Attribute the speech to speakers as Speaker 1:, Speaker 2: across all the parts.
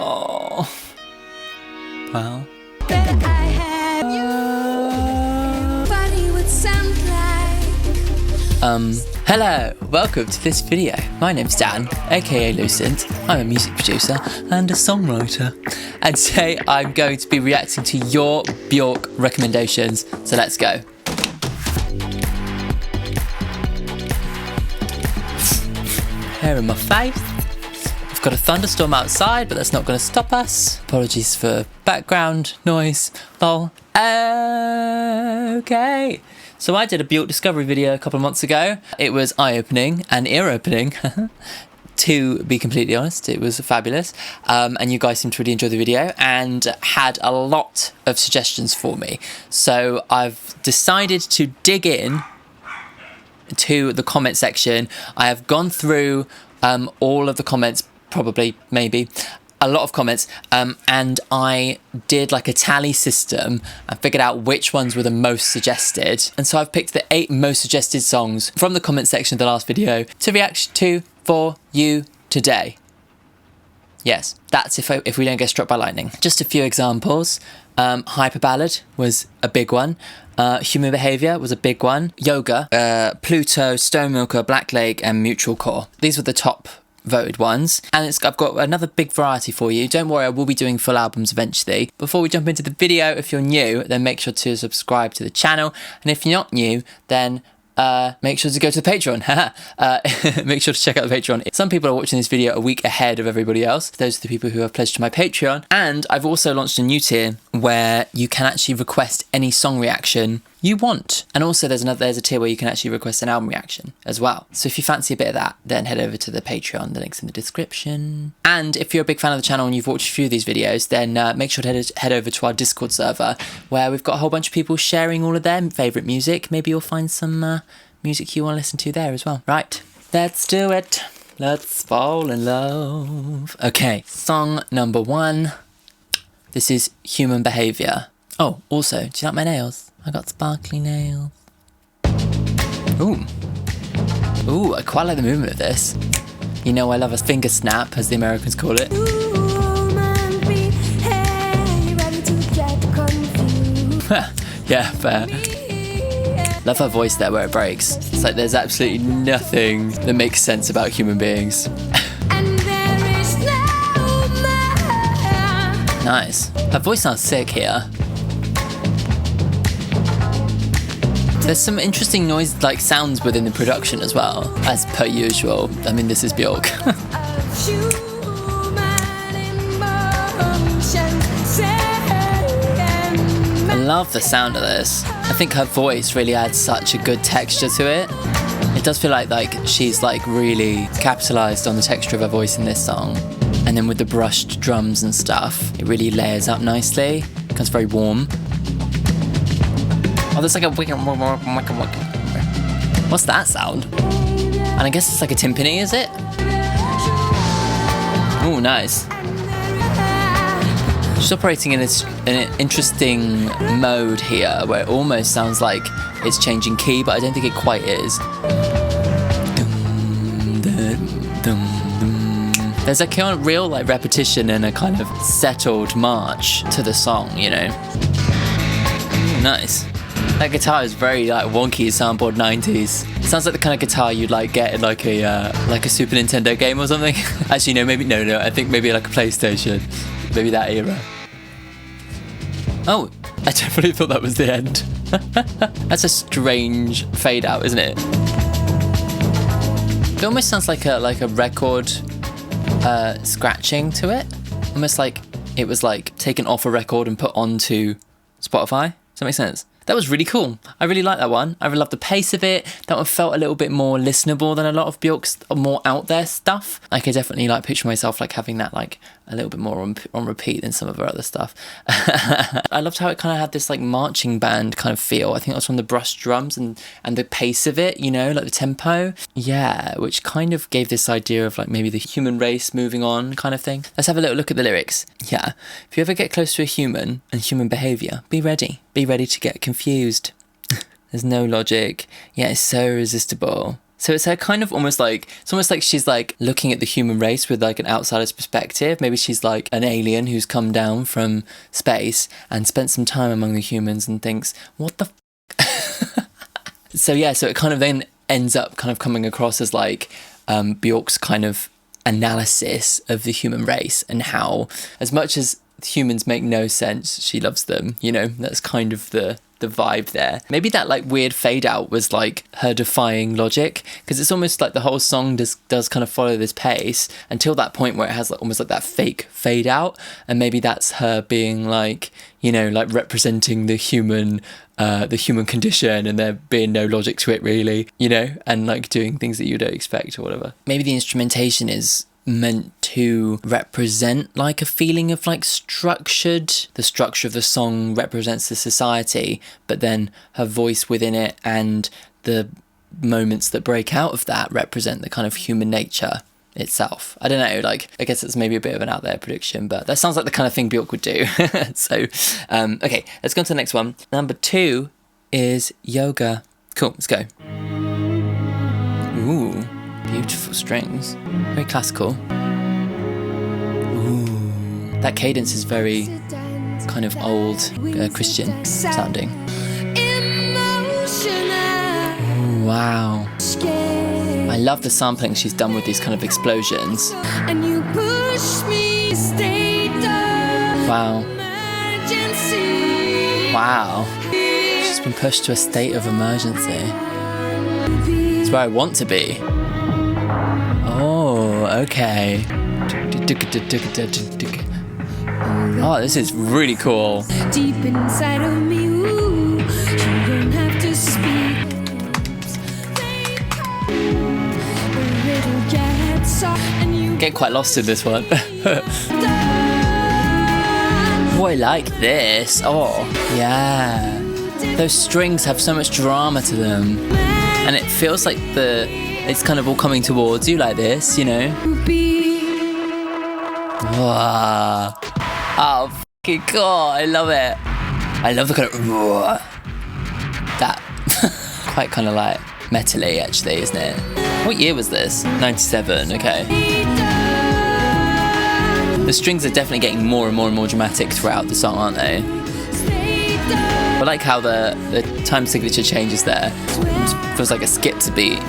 Speaker 1: Oh. Wow. Hello, welcome to this video. My name's Dan, aka Lucent. I'm a music producer and a songwriter. And today I'm going to be reacting to your Bjork recommendations. So let's go. Hair in my face. We've got a thunderstorm outside, but that's not going to stop us. Apologies for background noise. Lol. Okay. So I did a Bjork discovery video a couple of months ago. It was eye-opening and ear-opening. To be completely honest, it was fabulous. And you guys seemed to really enjoy the video and had a lot of suggestions for me. So I've decided to dig in to the comment section. I have gone through all of the comments, probably, maybe, a lot of comments, and I did like a tally system and figured out which ones were the most suggested. And so I've picked the 8 most suggested songs from the comment section of the last video to react to for you today. Yes, that's if we don't get struck by lightning. Just a few examples. Hyper Ballad was a big one. Human Behaviour was a big one. Yoga, Pluto, Stonemaker, Black Lake, and Mutual Core. These were the top voted ones, and I've got another big variety for you. Don't worry, I will be doing full albums eventually. Before we jump into the video, if you're new, then make sure to subscribe to the channel, and if you're not new, then make sure to go to the Patreon. Make sure to check out the Patreon. Some people are watching this video a week ahead of everybody else. Those are the people who have pledged to my Patreon. And I've also launched a new tier where you can actually request any song reaction you want. And also there's a tier where you can actually request an album reaction as well. So if you fancy a bit of that, then head over to the Patreon. The link's in the description. And if you're a big fan of the channel and you've watched a few of these videos, then make sure to head over to our Discord server where we've got a whole bunch of people sharing all of their favourite music. Maybe you'll find some music you want to listen to there as well. Right, let's do it. Let's fall in love. Okay, song number 1. This is Human Behaviour. Oh, also, do you like my nails? I got sparkly nails. Ooh. Ooh, I quite like the movement of this. You know I love a finger snap, as the Americans call it. Yeah, fair. Love her voice there where it breaks. It's like there's absolutely nothing that makes sense about human beings. Nice. Her voice sounds sick here. There's some interesting noise, like sounds within the production as well, as per usual. I mean, this is Bjork. I love the sound of this. I think her voice really adds such a good texture to it. It does feel like she's like really capitalized on the texture of her voice in this song. And then with the brushed drums and stuff, it really layers up nicely. It becomes very warm. Oh, there's like a what's that sound? And I guess it's like a timpani, is it? Oh, nice. She's operating in an interesting mode here, where it almost sounds like it's changing key, but I don't think it quite is. There's a kind of real like repetition and a kind of settled march to the song, you know. Nice. That guitar is very like wonky, soundboard 90s. Sounds like the kind of guitar you'd like get in like a Super Nintendo game or something. Actually, no, maybe no. I think maybe like a PlayStation, maybe that era. Oh, I definitely thought that was the end. That's a strange fade out, isn't it? It almost sounds like a record scratching to it. Almost like it was like taken off a record and put onto Spotify. Does that make sense? That was really cool. I really like that one. I really love the pace of it. That one felt a little bit more listenable than a lot of Bjork's more out there stuff. I could definitely like picture myself like having that like a little bit more on repeat than some of her other stuff. I loved how it kind of had this like marching band kind of feel. I think that was from the brush drums and the pace of it, you know, like the tempo. Yeah, which kind of gave this idea of like maybe the human race moving on kind of thing. Let's have a little look at the lyrics. Yeah, if you ever get close to a human and human behaviour, be ready. Be ready to get confused. There's no logic. Yeah, it's so irresistible. So it's her kind of almost like, it's almost like she's like looking at the human race with like an outsider's perspective. Maybe she's like an alien who's come down from space and spent some time among the humans and thinks, what the So yeah, so it kind of then ends up kind of coming across as like Bjork's kind of analysis of the human race and how, as much as humans make no sense, she loves them, you know. That's kind of the vibe there. Maybe that like weird fade out was like her defying logic, because it's almost like the whole song does kind of follow this pace until that point where it has like almost like that fake fade out, and maybe that's her being like, you know, like representing the human condition, and there being no logic to it really, you know, and like doing things that you don't expect or whatever. Maybe the instrumentation is meant to represent like a feeling of like structured. The structure of the song represents the society, but then her voice within it and the moments that break out of that represent the kind of human nature itself. I don't know, like, I guess it's maybe a bit of an out there prediction, but that sounds like the kind of thing Bjork would do. So, okay, let's go on to the next one. Number 2 is Yoga. Cool, let's go. Ooh, beautiful strings. Very classical. Ooh, that cadence is very kind of old Christian sounding. Ooh, wow. I love the sampling she's done with these kind of explosions. And you push me, wow. Wow. She's been pushed to a state of emergency. It's where I want to be. Oh, okay. Oh, this is really cool. Deep inside of me, ooh, you don't have to speak. Get quite lost in this one. Oh, I like this. Oh, yeah. Those strings have so much drama to them. And it feels like it's kind of all coming towards you like this, you know? Wow. Oh, fucking cool. I love it. I love the kind of... that. Quite kind of like metal-y, actually, isn't it? What year was this? 97, okay. The strings are definitely getting more and more and more dramatic throughout the song, aren't they? I like how the time signature changes there. It feels like it skips a beat.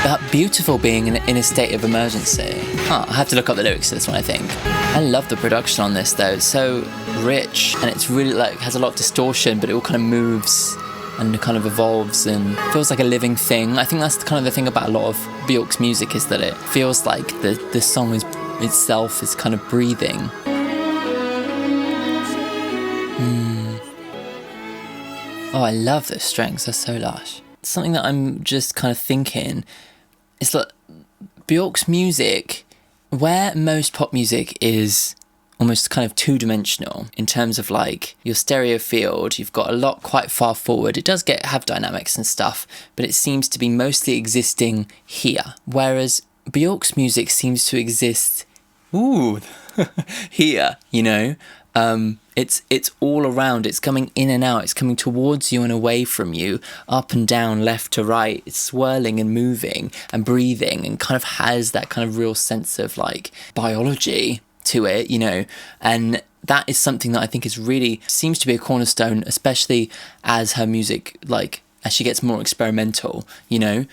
Speaker 1: That beautiful being in a state of emergency. I have to look up the lyrics to this one, I think. I love the production on this, though. It's so rich, and it's really like has a lot of distortion, but it all kind of moves and kind of evolves and feels like a living thing. I think that's kind of the thing about a lot of Bjork's music, is that it feels like the song itself is kind of breathing. Oh, I love those strings. They're so lush. Something that I'm just kind of thinking is that Bjork's music, where most pop music is almost kind of two-dimensional in terms of like your stereo field, you've got a lot quite far forward. It does have dynamics and stuff, but it seems to be mostly existing here. Whereas Bjork's music seems to exist, here, you know? It's all around. It's coming in and out. It's coming towards you and away from you, up and down, left to right. It's swirling and moving and breathing, and kind of has that kind of real sense of like biology to it, you know. And that is something that I think is really seems to be a cornerstone, especially as her music, like as she gets more experimental, you know.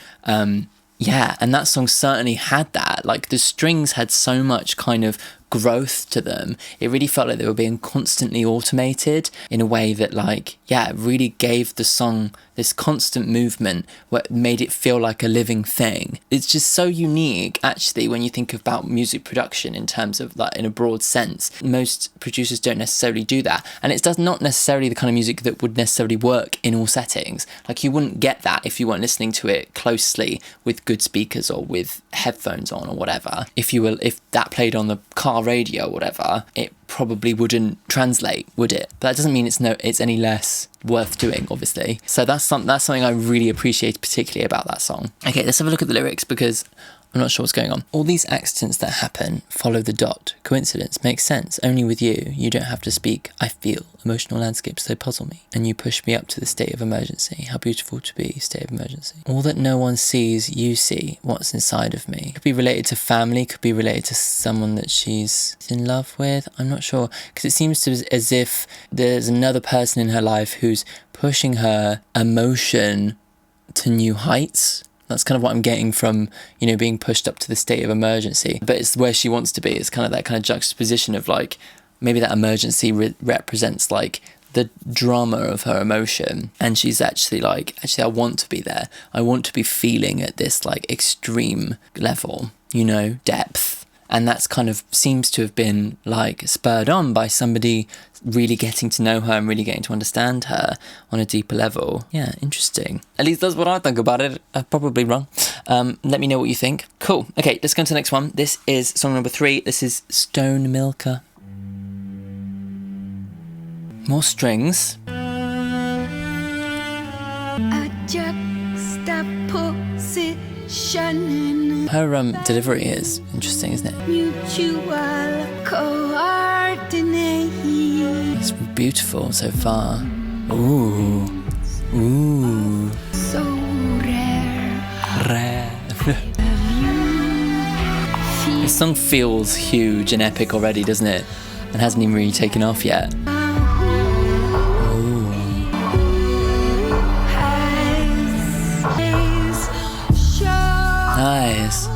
Speaker 1: Yeah, and that song certainly had that. Like the strings had so much kind of growth to them. It really felt like they were being constantly automated in a way that, like, yeah, it really gave the song this constant movement where it made it feel like a living thing. It's just so unique, actually, when you think about music production in terms of, like, in a broad sense. Most producers don't necessarily do that, and it's not necessarily the kind of music that would necessarily work in all settings. Like, you wouldn't get that if you weren't listening to it closely with good speakers or with headphones on or whatever. If that played on the car radio or whatever, it probably wouldn't translate, would it? But that doesn't mean it's any less worth doing, obviously. So that's something I really appreciate particularly about that song. Okay, let's have a look at the lyrics, because I'm not sure what's going on. All these accidents that happen follow the dot. Coincidence makes sense. Only with you. You don't have to speak. I feel. Emotional landscapes, they puzzle me. And you push me up to the state of emergency. How beautiful to be, state of emergency. All that no one sees, you see. What's inside of me. Could be related to family. Could be related to someone that she's in love with. I'm not sure. Because it seems to as if there's another person in her life who's pushing her emotion to new heights. That's kind of what I'm getting from, you know, being pushed up to the state of emergency. But it's where she wants to be. It's kind of that kind of juxtaposition of like, maybe that emergency represents like the drama of her emotion. And she's actually like, I want to be there. I want to be feeling at this like extreme level, you know, depth. And that's kind of seems to have been like spurred on by somebody really getting to know her and really getting to understand her on a deeper level. Yeah, interesting. At least that's what I think about it. I'm probably wrong. Let me know what you think. Cool. Okay, let's go on to the next one. This is song number 3. This is Stone Milker. More strings.
Speaker 2: A juxtaposition.
Speaker 1: Her delivery is interesting, isn't it?
Speaker 2: Mutual coordinate.
Speaker 1: It's beautiful so far. Ooh. Ooh.
Speaker 2: So rare.
Speaker 1: Rare. This song feels huge and epic already, doesn't it? And hasn't even really taken off yet. Nice.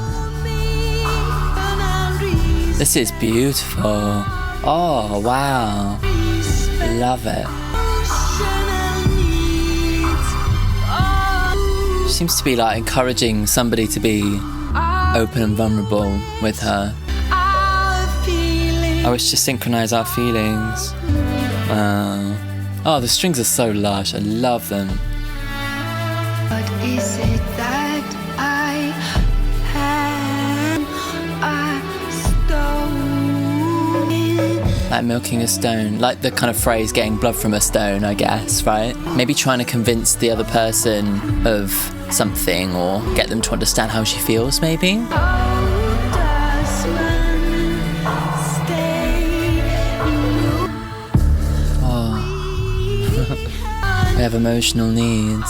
Speaker 1: This is beautiful. Oh, wow. Love it. She seems to be like encouraging somebody to be open and vulnerable with her. I wish to synchronize our feelings. Wow. Oh, the strings are so lush. I love them.
Speaker 2: What is it that I am a stone?
Speaker 1: Like milking a stone. Like the kind of phrase getting blood from a stone, I guess, right? Maybe trying to convince the other person of something or get them to understand how she feels, maybe? We have emotional needs.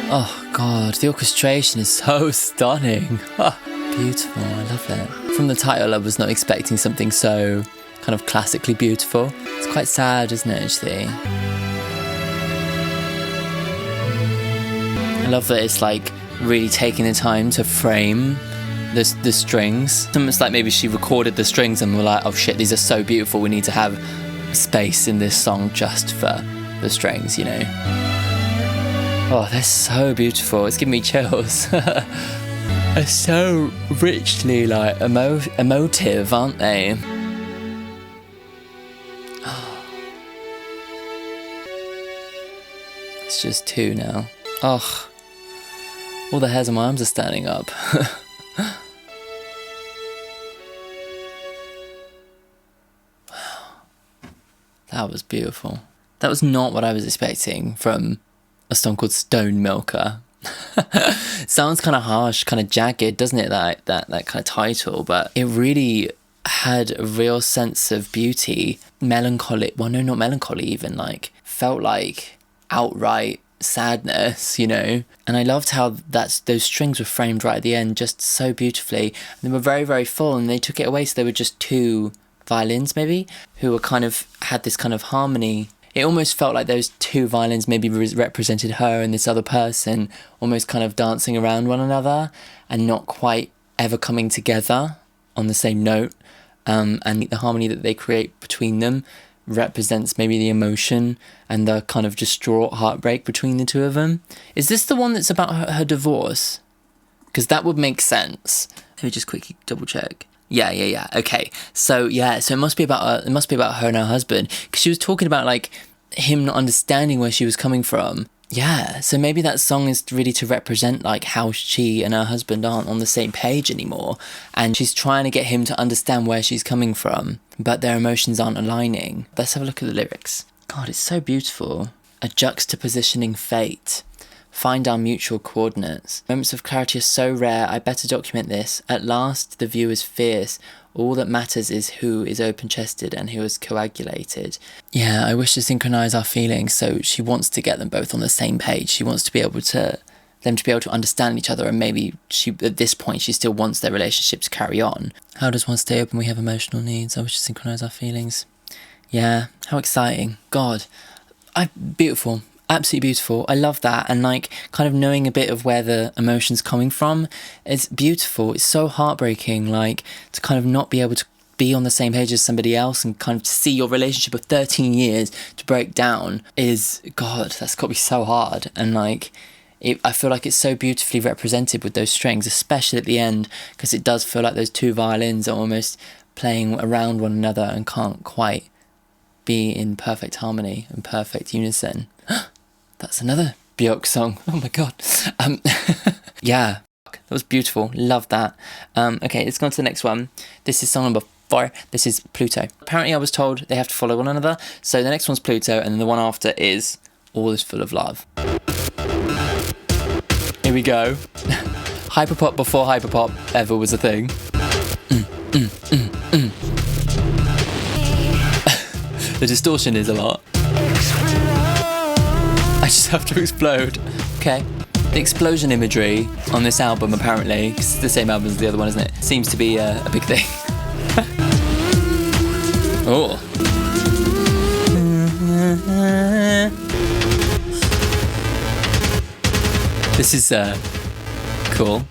Speaker 1: Oh God, the orchestration is so stunning. Oh, beautiful, I love it. From the title, I was not expecting something so kind of classically beautiful. It's quite sad, isn't it, actually? I love that it's like really taking the time to frame the strings. It's almost like maybe she recorded the strings and were like, oh shit, these are so beautiful, we need to have space in this song just for the strings, you know? Oh, they're so beautiful. It's giving me chills. They're so richly like emotive, aren't they? It's just 2 now. Oh, all the hairs on my arms are standing up. That was beautiful. That was not what I was expecting from a song called Stone Milker. Sounds kind of harsh, kind of jagged, doesn't it, that kind of title, but it really had a real sense of beauty, melancholy, well no, not melancholy even, like felt like outright sadness, you know. And I loved how those strings were framed right at the end just so beautifully, and they were very, very full, and they took it away so they were just 2 violins maybe, who were kind of had this kind of harmony. It almost felt like those 2 violins maybe represented her and this other person almost kind of dancing around one another and not quite ever coming together on the same note. And the harmony that they create between them represents maybe the emotion and the kind of distraught heartbreak between the 2 of them. Is this the one that's about her divorce? Because that would make sense. Let me just quickly double check. Yeah. Okay. So it must be about her and her husband, because she was talking about like him not understanding where she was coming from. Yeah. So maybe that song is really to represent like how she and her husband aren't on the same page anymore, and she's trying to get him to understand where she's coming from, but their emotions aren't aligning. Let's have a look at the lyrics. God, it's so beautiful. A juxtapositioning fate. Find our mutual coordinates. Moments of clarity are so rare, I better document this. At last, the view is fierce. All that matters is who is open-chested and who is coagulated. Yeah, I wish to synchronize our feelings, so she wants to get them both on the same page. She wants to be able to them to be able to understand each other, and maybe she, at this point, she still wants their relationship to carry on. How does one stay open? We have emotional needs. I wish to synchronize our feelings. Yeah, how exciting. God. Beautiful. Absolutely beautiful. I love that. And like kind of knowing a bit of where the emotion's coming from is beautiful. It's so heartbreaking, like to kind of not be able to be on the same page as somebody else and kind of to see your relationship of 13 years to break down is, God, that's got to be so hard. And like, I feel like it's so beautifully represented with those strings, especially at the end, because it does feel like those two violins are almost playing around one another and can't quite be in perfect harmony and perfect unison. That's another Bjork song. Oh my god. Yeah, that was beautiful. Love that. Okay, let's go on to the next one. This is song number 4. This is Pluto. Apparently I was told they have to follow one another. So the next one's Pluto, and then the one after is All Is Full of Love. Here we go. Hyperpop before hyperpop ever was a thing. The distortion is a lot. I just have to explode. Okay. The explosion imagery on this album, apparently, 'cause it's the same album as the other one, isn't it? Seems to be a big thing. Oh. This is cool.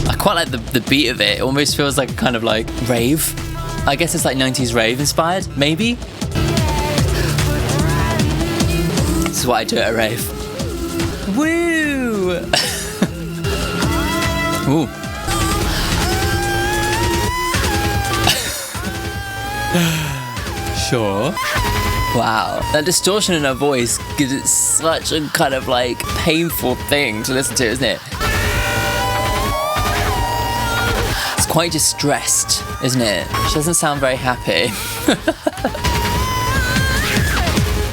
Speaker 1: I quite like the beat of it. It almost feels like a kind of like rave. I guess it's like 90s rave inspired, maybe? This is what I do at a rave. Woo! Ooh. Sure. Wow. That distortion in her voice gives it such a kind of like painful thing to listen to, isn't it? It's quite distressed, isn't it? She doesn't sound very happy.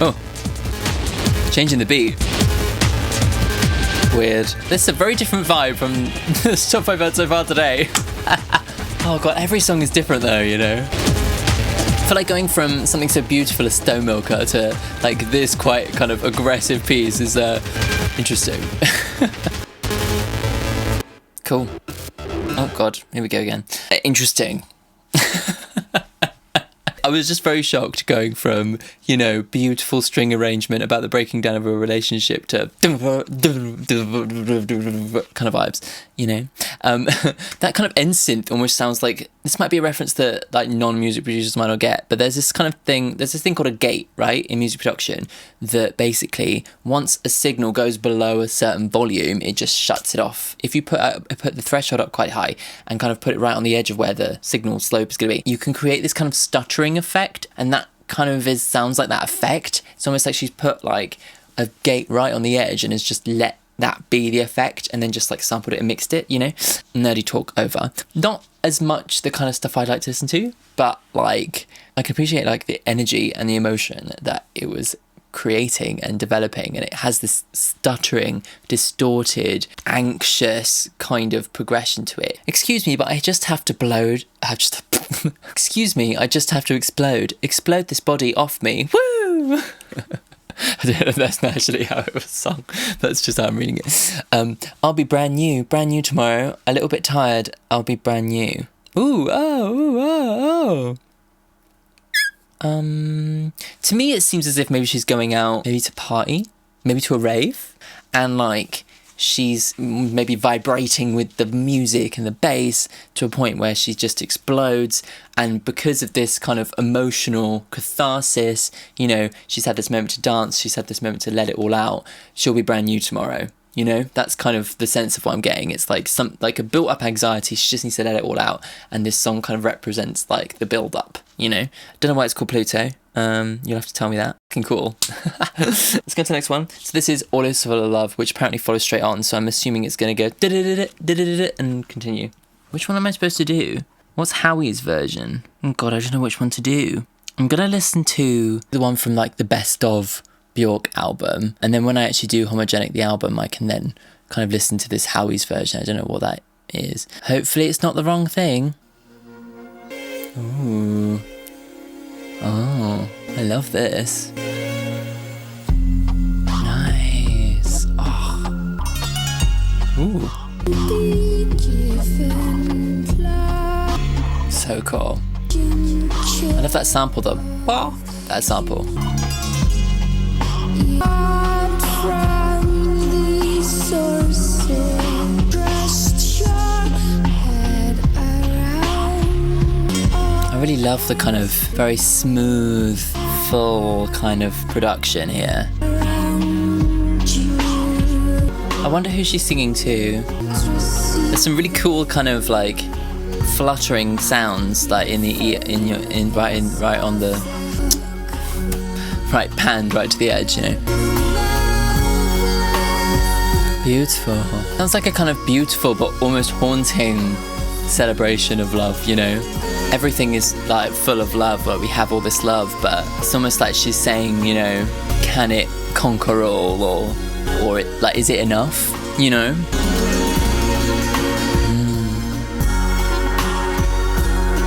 Speaker 1: Oh. Changing the beat. Weird. This is a very different vibe from the stuff I've heard so far today. Oh god, every song is different though, you know? I feel like going from something so beautiful as Stone Milker to like this quite kind of aggressive piece is interesting. Cool. Oh god, here we go again. Interesting. I was just very shocked going from, you know, beautiful string arrangement about the breaking down of a relationship to kind of vibes, you know. That kind of end synth almost sounds like, this might be a reference that like non-music producers might not get, but there's this kind of thing, there's this thing called a gate, right, in music production, that basically once a signal goes below a certain volume, it just shuts it off. If you put the threshold up quite high and kind of put it right on the edge of where the signal slope is going to be, you can create this kind of stuttering effect, and that kind of sounds like that effect. It's almost like she's put like a gate right on the edge and has just let that be the effect and then just like sampled it and mixed it, you know. Nerdy talk over. Not as much the kind of stuff I'd like to listen to, but like I can appreciate like the energy and the emotion that it was creating and developing, and it has this stuttering, distorted, anxious kind of progression to it. Excuse me, but I just have to excuse me, I just have to explode this body off me. Woo! I don't know if that's not actually how it was sung. That's just how I'm reading it. I'll be brand new tomorrow. A little bit tired. I'll be brand new. Ooh, oh. To me it seems as if maybe she's going out, maybe to party, maybe to a rave, and like she's maybe vibrating with the music and the bass to a point where she just explodes, and because of this kind of emotional catharsis, you know, she's had this moment to dance, she's had this moment to let it all out, she'll be brand new tomorrow. You know, that's kind of the sense of what I'm getting. It's like a built-up anxiety. She just needs to let it all out, and this song kind of represents like the build-up. You know, don't know why it's called Pluto. You'll have to tell me that. Fucking cool. Let's go to the next one. So this is All Is Full of Love, which apparently follows straight on. So I'm assuming it's going to go and continue. Which one am I supposed to do? What's Howie's version? Oh god, I don't know which one to do. I'm gonna listen to the one from like the best of Bjork album, and then when I actually do Homogenic the album, I can then kind of listen to this Howie's version. I don't know what that is. Hopefully it's not the wrong thing. Ooh. Oh, I love this. Nice. Oh. Ooh. So cool. I love that sample though. Wow. That sample. I really love the kind of very smooth, full kind of production here. I wonder who she's singing to. There's some really cool kind of like fluttering sounds, like in the ear, right on the right panned right to the edge, you know. Beautiful. Sounds like a kind of beautiful but almost haunting celebration of love, you know. Everything is like full of love, like we have all this love, but it's almost like she's saying, you know, can it conquer all, or it, like, is it enough, you know?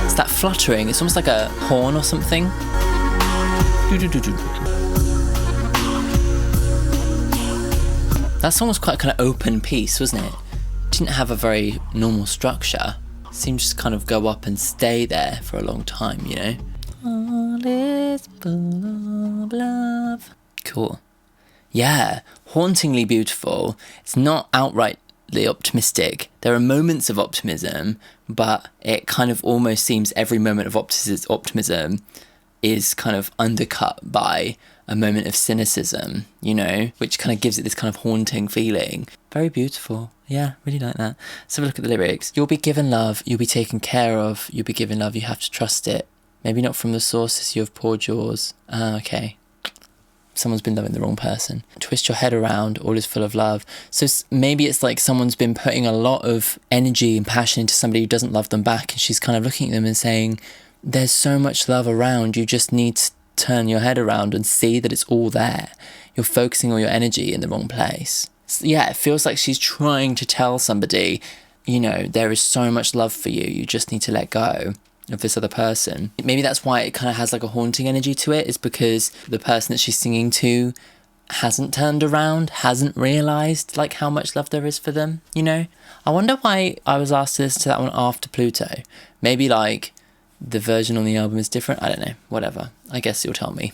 Speaker 1: It's that fluttering, it's almost like a horn or something. That song was quite a kind of open piece, wasn't it? It didn't have a very normal structure. It seemed to just kind of go up and stay there for a long time, you know? All is full of love. Cool. Yeah, hauntingly beautiful. It's not outrightly optimistic. There are moments of optimism, but it kind of almost seems every moment of optimism is kind of undercut by a moment of cynicism, you know, which kind of gives it this kind of haunting feeling. Very beautiful. Yeah, really like that. Let's have a look at the lyrics. You'll be given love, you'll be taken care of, you'll be given love, you have to trust it. Maybe not from the sources you have poured yours. Okay. Someone's been loving the wrong person. Twist your head around, all is full of love. So maybe it's like someone's been putting a lot of energy and passion into somebody who doesn't love them back, and she's kind of looking at them and saying, there's so much love around, you just need to turn your head around and see that it's all there. You're focusing all your energy in the wrong place. So yeah, it feels like she's trying to tell somebody, you know, there is so much love for you, you just need to let go of this other person. Maybe that's why it kind of has like a haunting energy to it, is because the person that she's singing to hasn't turned around, hasn't realised like how much love there is for them, you know? I wonder why I was asked to listen to that one after Pluto. Maybe like the version on the album is different. I don't know, whatever. I guess you'll tell me.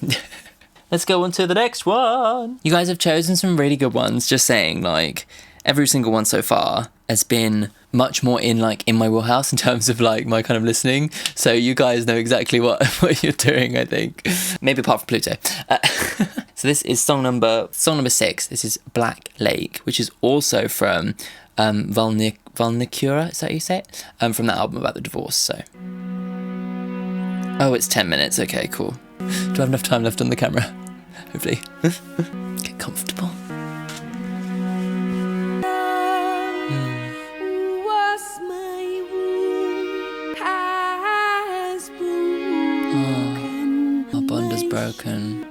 Speaker 1: Let's go on to the next one. You guys have chosen some really good ones, just saying, like, every single one so far has been much more in my wheelhouse in terms of like my kind of listening. So you guys know exactly what you're doing, I think. Maybe apart from Pluto. So this is song number 6. This is Black Lake, which is also from Valnicura, is that how you say it? From that album about the divorce, so. Oh, it's 10 minutes. Okay, cool. Do I have enough time left on the camera? Hopefully. Get comfortable. Oh, our bond is broken.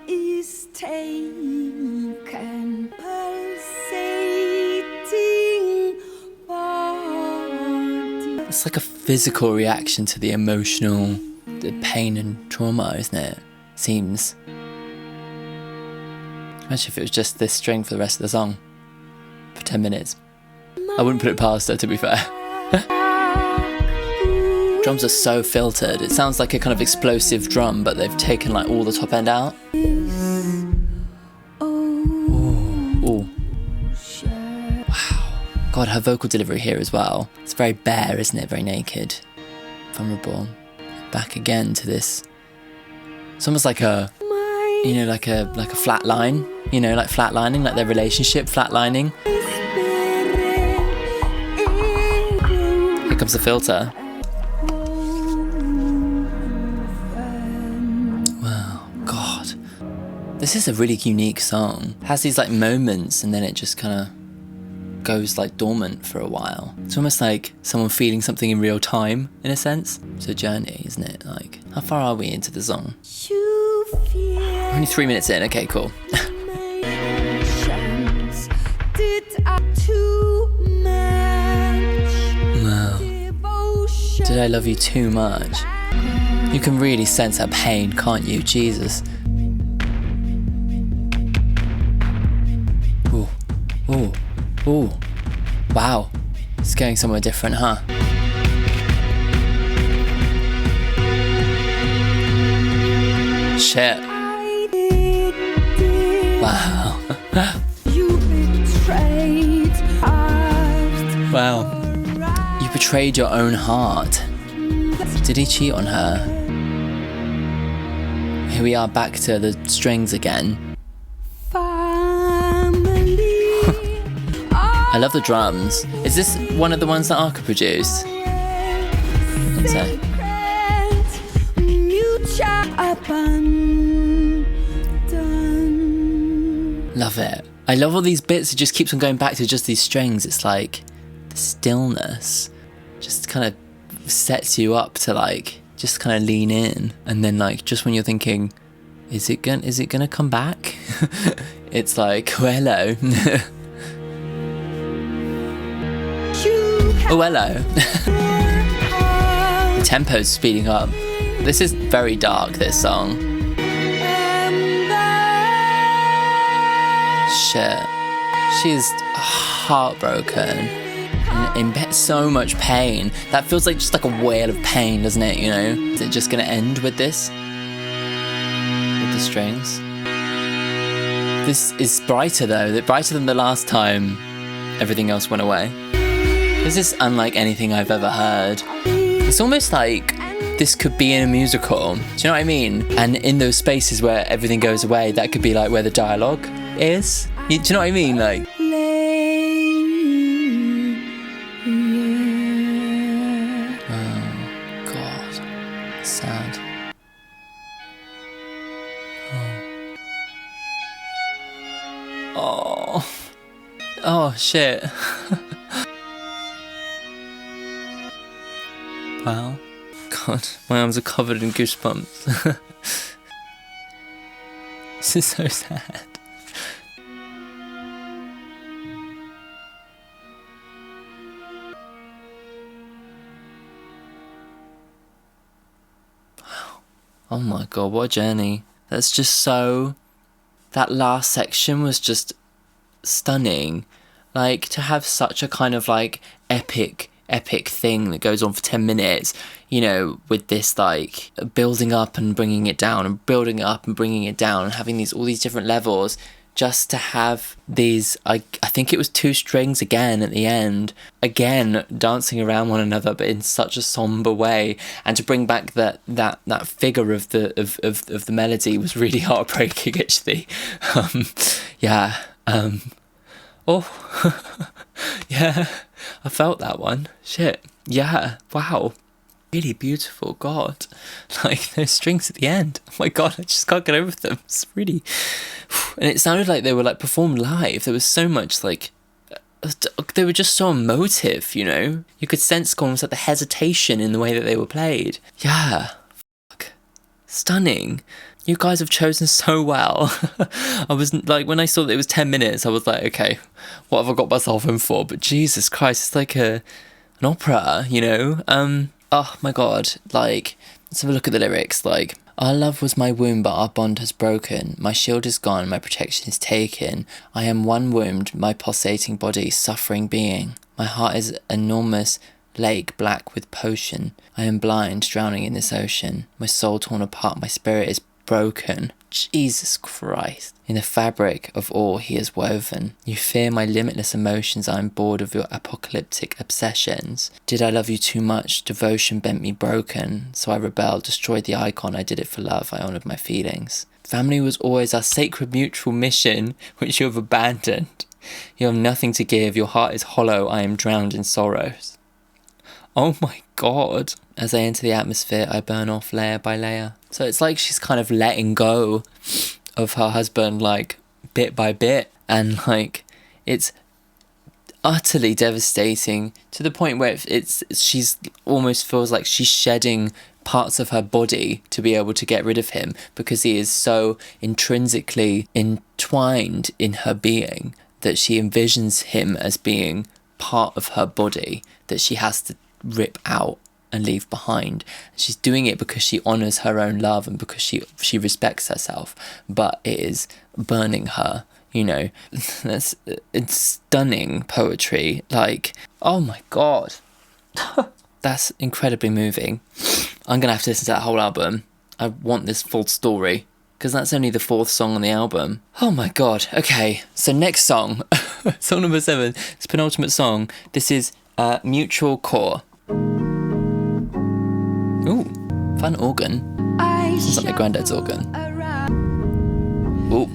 Speaker 1: It's like a physical reaction to the emotional, the pain and trauma, isn't it? Seems. Imagine if it was just this string for the rest of the song. For 10 minutes. I wouldn't put it past her, to be fair. Drums are so filtered. It sounds like a kind of explosive drum, but they've taken like all the top end out. Ooh. Wow. God, her vocal delivery here as well. It's very bare, isn't it? Very naked. Vulnerable. Back again to this. It's almost like a, you know, like a flat line. You know, like flatlining, like their relationship flatlining. Here comes the filter. Wow, God. This is a really unique song. It has these like moments and then it just kind of goes like dormant for a while. It's almost like someone feeling something in real time, in a sense. It's a journey, isn't it? Like, how far are we into the song? Only 3 minutes in. Okay, cool. Wow. Did I love you too much? You can really sense her pain, can't you? Jesus. Ooh. Ooh. Ooh. Wow. It's going somewhere different, huh? Shit. Wow. Wow. You betrayed your own heart. Did he cheat on her? Here we are back to the strings again. I love the drums. Is this one of the ones that Arca produced? I think so. Love it. I love all these bits. It just keeps on going back to just these strings. It's like the stillness just kind of sets you up to like just kind of lean in, and then like just when you're thinking, is it gonna come back? It's like, oh, hello. Oh, hello. The tempo's speeding up. This is very dark, this song. Shit. She's heartbroken. In so much pain. That feels like just like a wail of pain, doesn't it, you know? Is it just gonna end with this? With the strings? This is brighter though. Brighter than the last time everything else went away. This is unlike anything I've ever heard. It's almost like this could be in a musical. Do you know what I mean? And in those spaces where everything goes away, that could be like where the dialogue is. Do you know what I mean? Like, oh God, sad. Oh, oh shit. Wow. God, my arms are covered in goosebumps. This is so sad. Wow. Oh my God, what a journey. That's just so... That last section was just stunning. Like, to have such a kind of like epic thing that goes on for 10 minutes, you know, with this like building up and bringing it down and building up and bringing it down and having all these different levels, just to have these, I think it was 2 strings again at the end, again dancing around one another, but in such a somber way, and to bring back that figure of the melody was really heartbreaking actually. Yeah. Oh. Yeah, I felt that one. Shit. Yeah. Wow. Really beautiful. God. Like those strings at the end. Oh my God, I just can't get over them. It's really... And it sounded like they were like performed live. There was so much like... They were just so emotive, you know? You could sense almost like the hesitation in the way that they were played. Yeah. Fuck. Stunning. You guys have chosen so well. I was like, when I saw that it was 10 minutes, I was like, okay, what have I got myself in for? But Jesus Christ, it's like an opera, you know? Oh my God, like, let's have a look at the lyrics. Like, our love was my womb, but our bond has broken. My shield is gone, my protection is taken. I am one wombed, my pulsating body, suffering being. My heart is enormous lake black with potion. I am blind, drowning in this ocean. My soul torn apart, my spirit is broken. Jesus Christ. In the fabric of all he has woven. You fear my limitless emotions. I am bored of your apocalyptic obsessions. Did I love you too much? Devotion bent me broken. So I rebelled, destroyed the icon. I did it for love. I honoured my feelings. Family was always our sacred mutual mission, which you have abandoned. You have nothing to give. Your heart is hollow. I am drowned in sorrows. Oh my God. As I enter the atmosphere, I burn off layer by layer. So it's like she's kind of letting go of her husband, like, bit by bit. And, like, it's utterly devastating to the point where she's almost feels like she's shedding parts of her body to be able to get rid of him, because he is so intrinsically entwined in her being that she envisions him as being part of her body that she has to rip out and leave behind. She's doing it because she honors her own love and because she respects herself, but it is burning her, you know. It's stunning poetry. Like, oh my god. That's incredibly moving. I'm gonna have to listen to that whole album. I want this full story, because that's only the 4th song on the album. Oh my god. Okay, so next song. Song number 7. It's penultimate song. This is Mutual Core. Ooh, fun organ. Sounds like my granddad's organ. Ooh.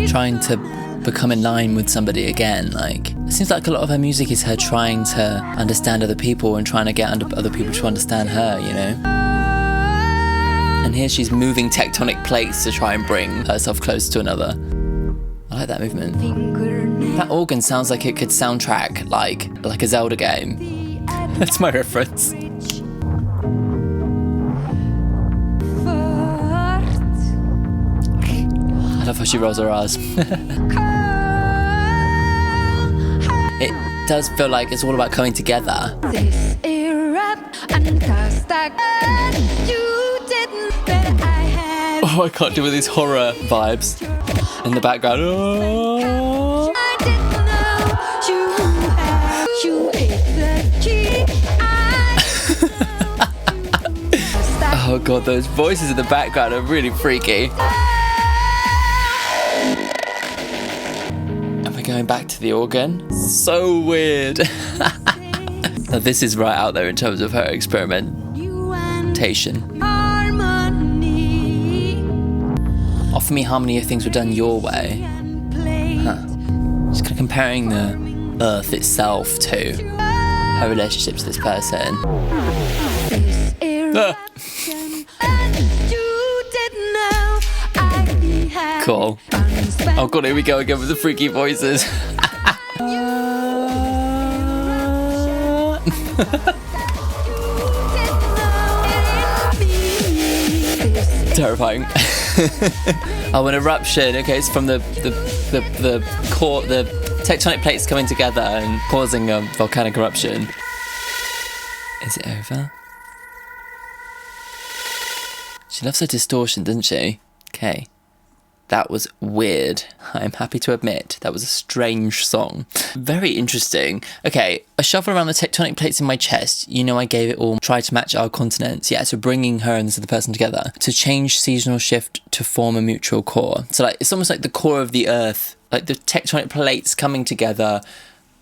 Speaker 1: Trying to become in line with somebody again. Like, it seems like a lot of her music is her trying to understand other people and trying to get other people to understand her, you know? And here she's moving tectonic plates to try and bring herself close to another. I like that movement. That organ sounds like it could soundtrack like a Zelda game. That's my reference. I love how she rolls her R's. It does feel like it's all about coming together. Oh, I can't deal with these horror vibes in the background. Oh. Oh god, those voices in the background are really freaky. Am I going back to the organ? So weird. Now, this is right out there in terms of her experimentation. Offer me harmony if things were done your way. Huh. Just kind of comparing the earth itself to her relationship to this person. Cool. Oh god, here we go again with the freaky voices. Terrifying. Oh, an eruption. Okay, it's from the core, the tectonic plates coming together and causing a volcanic eruption. Is it over? She loves her distortion, doesn't she? Okay. That was weird. I'm happy to admit that was a strange song. Very interesting. Okay, a shuffle around the tectonic plates in my chest. You know I gave it all. Try to match our continents. Yeah, so bringing her and this other person together. To change seasonal shift to form a mutual core. So like, it's almost like the core of the earth. Like the tectonic plates coming together.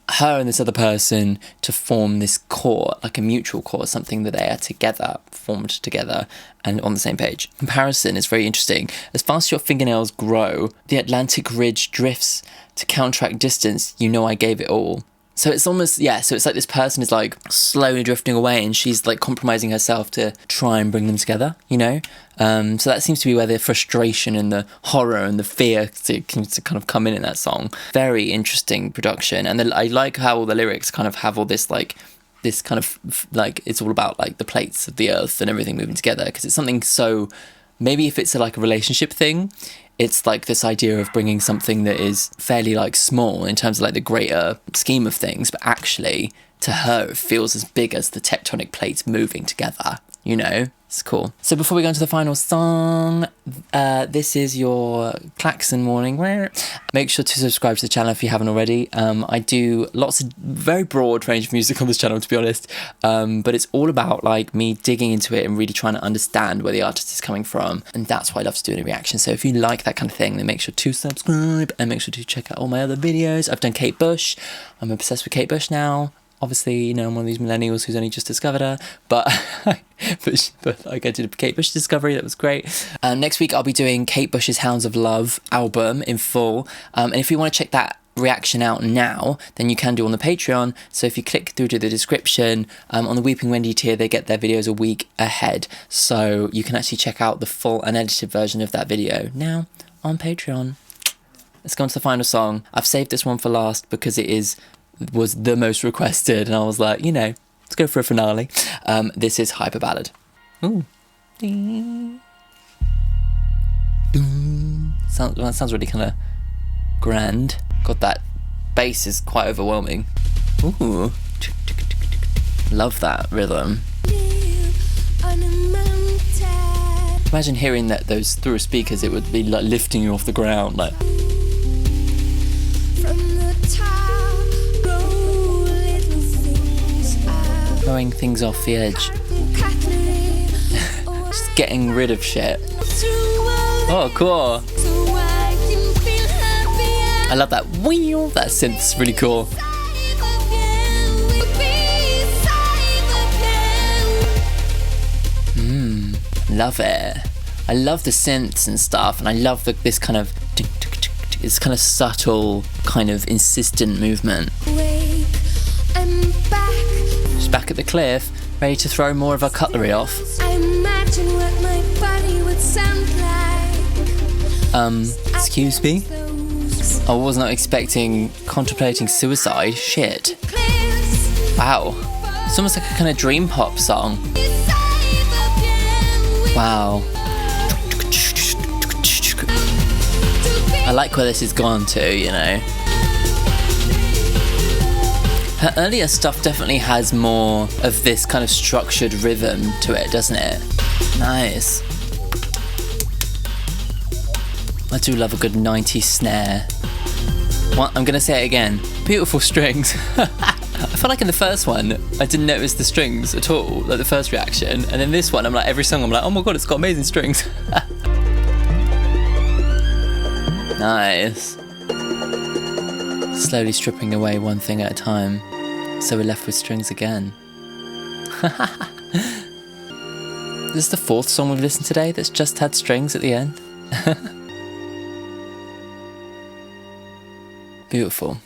Speaker 1: Her and this other person to form this core, like a mutual core, something that they are together, formed together and on the same page. Comparison is very interesting. As fast as your fingernails grow, the Atlantic ridge drifts to counteract distance. You know I gave it all. So it's almost, yeah, so it's like this person is like slowly drifting away and she's like compromising herself to try and bring them together, you know? So that seems to be where the frustration and the horror and the fear to kind of come in that song. Very interesting production. And I like how all the lyrics kind of have all this like, this kind of like, it's all about like the plates of the earth and everything moving together, because it's something so, maybe if it's like a relationship thing, it's like this idea of bringing something that is fairly like small in terms of like the greater scheme of things, but actually to her it feels as big as the tectonic plates moving together, you know? It's cool. So before we go into the final song, this is your klaxon warning. Make sure to subscribe to the channel if you haven't already. I do lots of very broad range of music on this channel, to be honest, but it's all about like me digging into it and really trying to understand where the artist is coming from, and that's why I love to do a reaction. So if you like that kind of thing, then make sure to subscribe and make sure to check out all my other videos. I've done Kate Bush. I'm obsessed with Kate Bush now. Obviously, you know, I'm one of these millennials who's only just discovered her, but like I did a Kate Bush discovery, that was great. Next week, I'll be doing Kate Bush's Hounds of Love album in full. And if you want to check that reaction out now than you can do on the Patreon. So if you click through to the description, on the Weeping Wendy tier, they get their videos a week ahead. So you can actually check out the full unedited version of that video now on Patreon. Let's go on to the final song. I've saved this one for last because was the most requested, and I was like, let's go for a finale. This is Hyper Ballad. Ooh. Sounds really kind of grand. God, that bass is quite overwhelming. Ooh. Love that rhythm. Imagine hearing those through speakers. It would be like lifting you off the ground, like. Throwing things off the edge. Just getting rid of shit. Oh, cool. I love that wheel. That synth's really cool. Love it. I love the synths and stuff, and I love this kind of subtle, kind of insistent movement. She's back at the cliff, ready to throw more of her cutlery off.
Speaker 2: I imagine what my body would sound like.
Speaker 1: Excuse me? I was not expecting contemplating suicide. Shit. Wow. It's almost like a kind of dream pop song. Wow. I like where this has gone to, Her earlier stuff definitely has more of this kind of structured rhythm to it, doesn't it? Nice. I do love a good 90s snare. I'm gonna say it again. Beautiful strings. I felt like in the first one, I didn't notice the strings at all, like the first reaction. And then this one, I'm like, every song, I'm like, oh my god, it's got amazing strings. Nice. Slowly stripping away one thing at a time, so we're left with strings again. This is the fourth song we've listened to today that's just had strings at the end. Beautiful.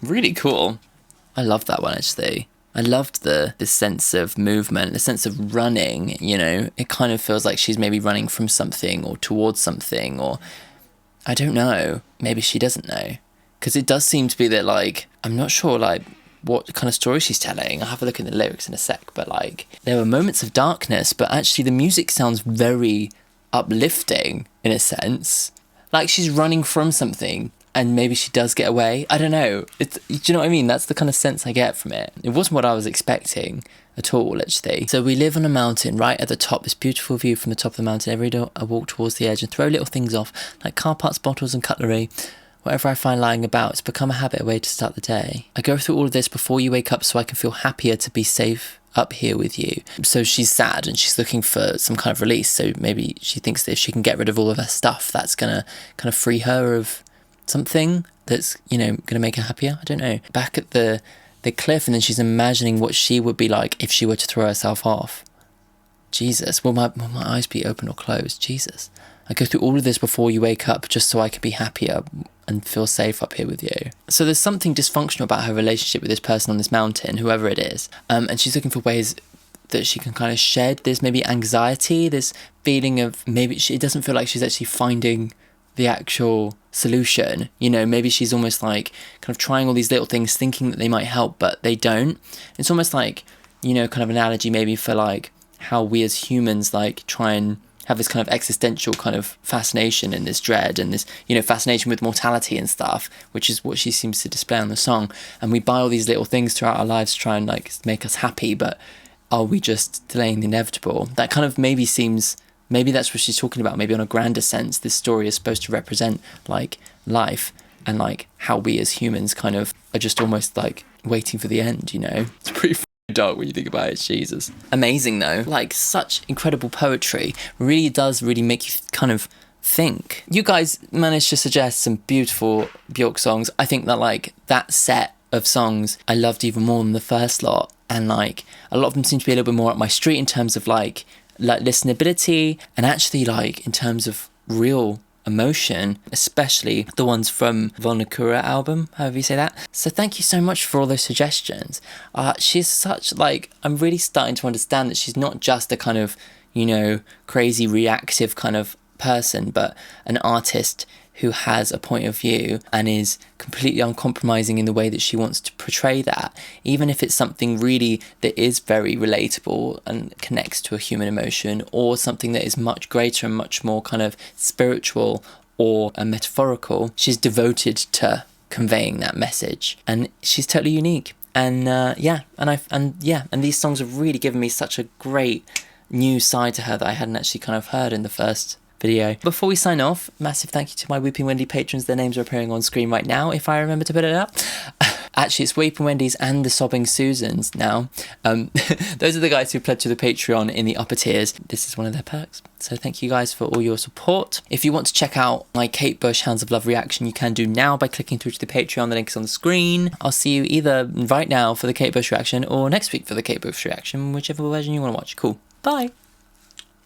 Speaker 1: Really cool. I love that one, actually. I loved the sense of movement, the sense of running, It kind of feels like she's maybe running from something or towards something, or I don't know. Maybe she doesn't know. Because it does seem to be that, I'm not sure, what kind of story she's telling. I'll have a look at the lyrics in a sec, but, there were moments of darkness, but actually the music sounds very uplifting, in a sense. Like she's running from something, and maybe she does get away. I don't know. Do you know what I mean? That's the kind of sense I get from it. It wasn't what I was expecting at all, actually. So we live on a mountain right at the top, this beautiful view from the top of the mountain. Every day I walk towards the edge and throw little things off, like car parts, bottles and cutlery. Whatever I find lying about, it's become a habit, a way to start the day. I go through all of this before you wake up so I can feel happier to be safe up here with you. So she's sad and she's looking for some kind of release. So maybe she thinks that if she can get rid of all of her stuff, that's gonna kind of free her of something that's, gonna make her happier. I don't know. Back at the cliff, and then she's imagining what she would be like if she were to throw herself off. Jesus, will my eyes be open or closed? Jesus. I go through all of this before you wake up just so I can be happier and feel safe up here with you. So there's something dysfunctional about her relationship with this person on this mountain, whoever it is. And she's looking for ways that she can kind of shed this maybe anxiety, this feeling of maybe it doesn't feel like she's actually finding the actual solution. Maybe she's almost like kind of trying all these little things thinking that they might help, but they don't. It's almost like, kind of analogy maybe for like how we as humans try and have this kind of existential kind of fascination and this dread and this, fascination with mortality and stuff, which is what she seems to display on the song. And we buy all these little things throughout our lives to try and make us happy, but are we just delaying the inevitable? That kind of maybe that's what she's talking about. Maybe on a grander sense, this story is supposed to represent life and how we as humans kind of are just almost waiting for the end, It's pretty dark when you think about it. Jesus. Amazing though. Such incredible poetry. Really does make you kind of think. You guys managed to suggest some beautiful Bjork songs. I think that that set of songs I loved even more than the first lot. And a lot of them seem to be a little bit more up my street in terms of listenability, and actually in terms of real emotion, especially the ones from Volnakura album, however you say that. So thank you so much for all those suggestions. She's such, like, I'm really starting to understand that she's not just a kind of, you know, crazy reactive kind of person, but an artist who has a point of view and is completely uncompromising in the way that she wants to portray that, even if it's something really that is very relatable and connects to a human emotion, or something that is much greater and much more kind of spiritual or metaphorical. She's devoted to conveying that message, and she's totally unique. And and these songs have really given me such a great new side to her that I hadn't actually kind of heard in the first video. Before we sign off, massive thank you to my Weeping Wendy patrons. Their names are appearing on screen right now, if I remember to put it up. Actually, it's Weeping Wendy's and the Sobbing Susans now. Those are the guys who pledged to the Patreon in the upper tiers. This is one of their perks. So thank you guys for all your support. If you want to check out my Kate Bush Hounds of Love reaction, you can do now by clicking through to the Patreon. The link is on the screen. I'll see you either right now for the Kate Bush reaction or next week for the Kate Bush reaction, whichever version you want to watch. Cool. Bye.